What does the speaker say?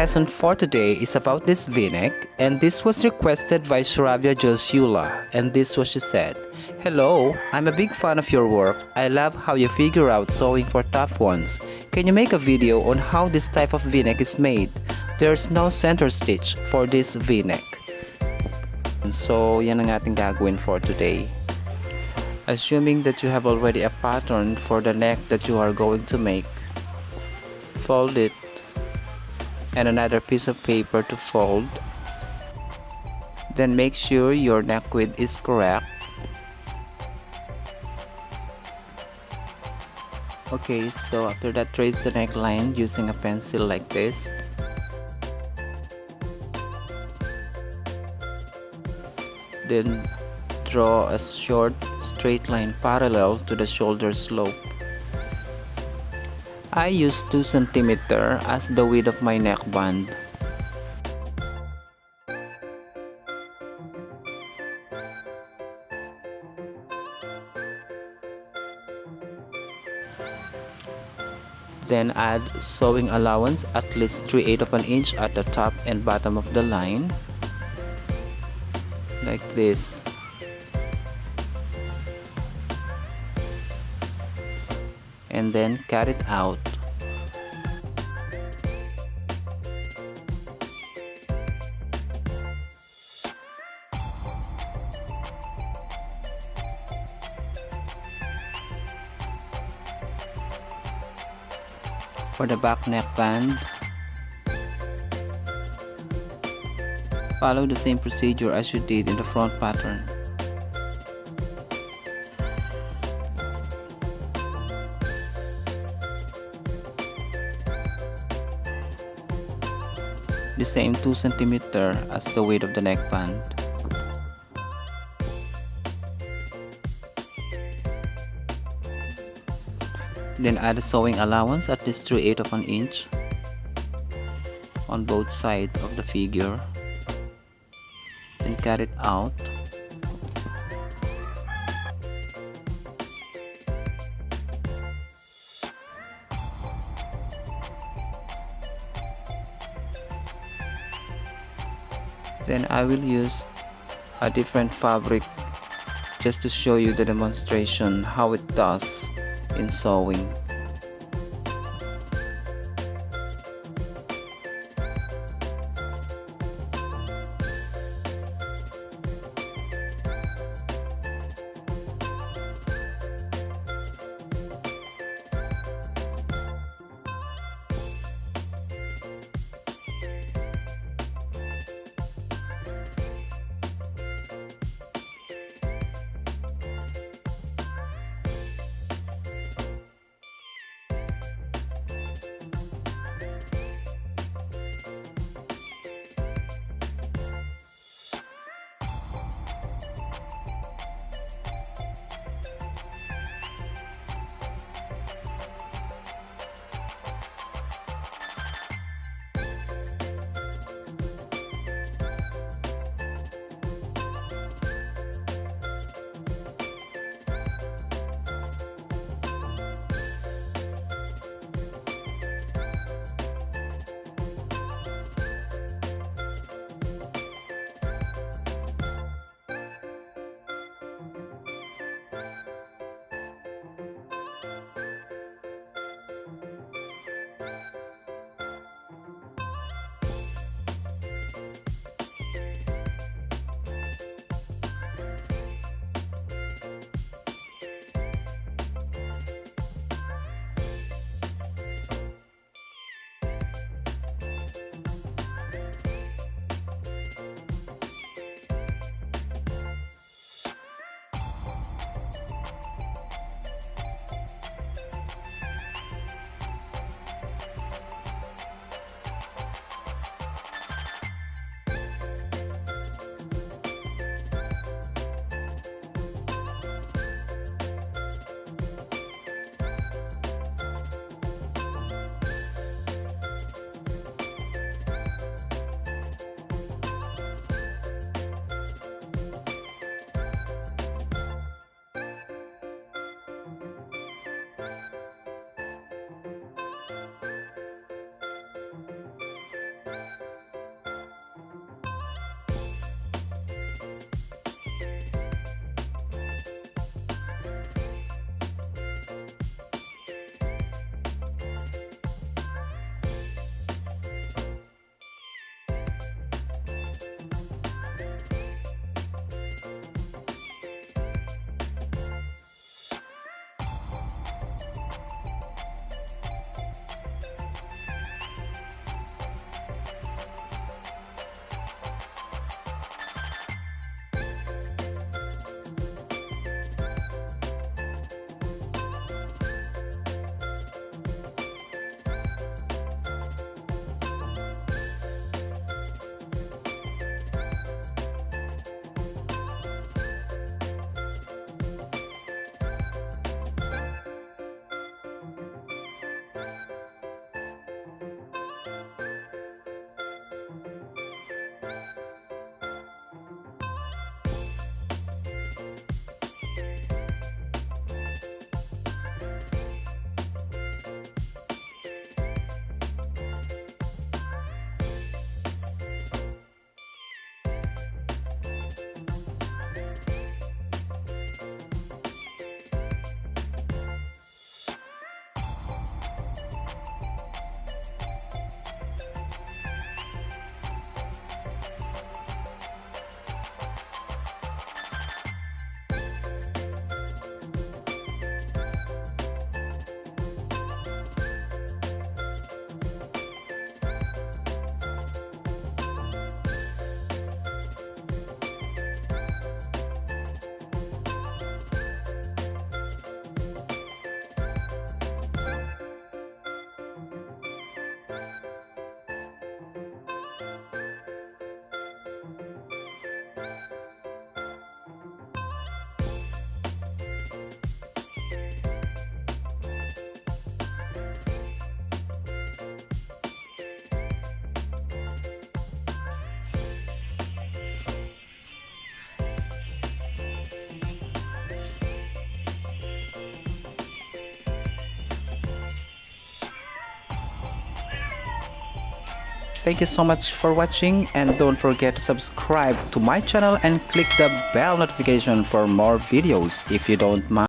lesson for today is about this v-neck, and this was requested by Shravya Josula, and this was she said. Hello, I'm a big fan of your work. I love how you figure out sewing for tough ones. Can you make a video on how this type of v-neck is made? There's no center stitch for this v-neck. So yan ang ating gagawin for today. Assuming that you have already a pattern for the neck that you are going to make, fold it and another piece of paper to fold. Then make sure your neck width is correct. Okay, so after that, trace the neckline using a pencil like this. Then draw a short straight line parallel to the shoulder slope. I use 2 cm as the width of my neckband. Then add sewing allowance at least 3/8 of an inch at the top and bottom of the line, like this. And then cut it out. For the back neckband, follow the same procedure as you did in the front pattern. The same 2 cm as the width of the neckband. Then add a sewing allowance at least 3/8 of an inch on both sides of the figure. Then cut it out. Then I will use a different fabric just to show you the demonstration how it does in sewing. Thank you so much for watching, and don't forget to subscribe to my channel and click the bell notification for more videos if you don't mind.